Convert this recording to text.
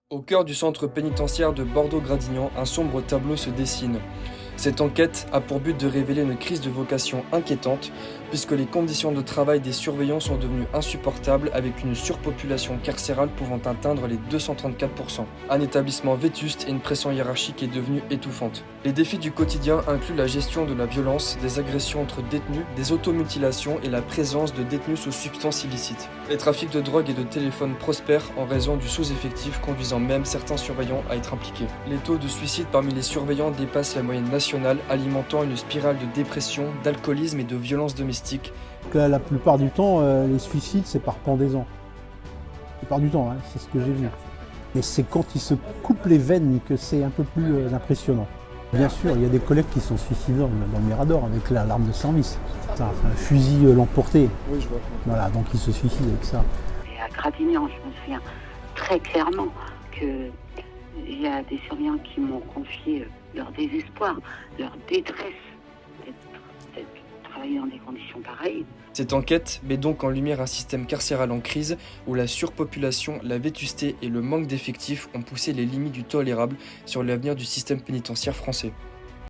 Au cœur du centre pénitentiaire de Bordeaux-Gradignan, un sombre tableau se dessine. Cette enquête a pour but de révéler une crise de vocation inquiétante, puisque les conditions de travail des surveillants sont devenues insupportables avec une surpopulation carcérale pouvant atteindre les 234%. Un établissement vétuste et une pression hiérarchique est devenue étouffante. Les défis du quotidien incluent la gestion de la violence, des agressions entre détenus, des automutilations et la présence de détenus sous substances illicites. Les trafics de drogue et de téléphones prospèrent en raison du sous-effectif, conduisant même certains surveillants à être impliqués. Les taux de suicide parmi les surveillants dépassent la moyenne nationale, alimentant une spirale de dépression, d'alcoolisme et de violence domestique. La plupart du temps, les suicides, c'est par pendaison. La plupart du temps, hein, c'est ce que j'ai vu. Mais c'est quand ils se coupent les veines que c'est un peu plus impressionnant. Bien sûr, il y a des collègues qui sont suicidés dans le Mirador avec l'arme de service. C'est un fusil l'emporté. Oui, je vois. Voilà, donc ils se suicident avec ça. Et à Gradignan, je me souviens très clairement qu'il y a des surveillants qui m'ont confié leur désespoir, leur détresse d'être travailler dans des conditions pareilles. Cette enquête met donc en lumière un système carcéral en crise où la surpopulation, la vétusté et le manque d'effectifs ont poussé les limites du tolérable sur l'avenir du système pénitentiaire français.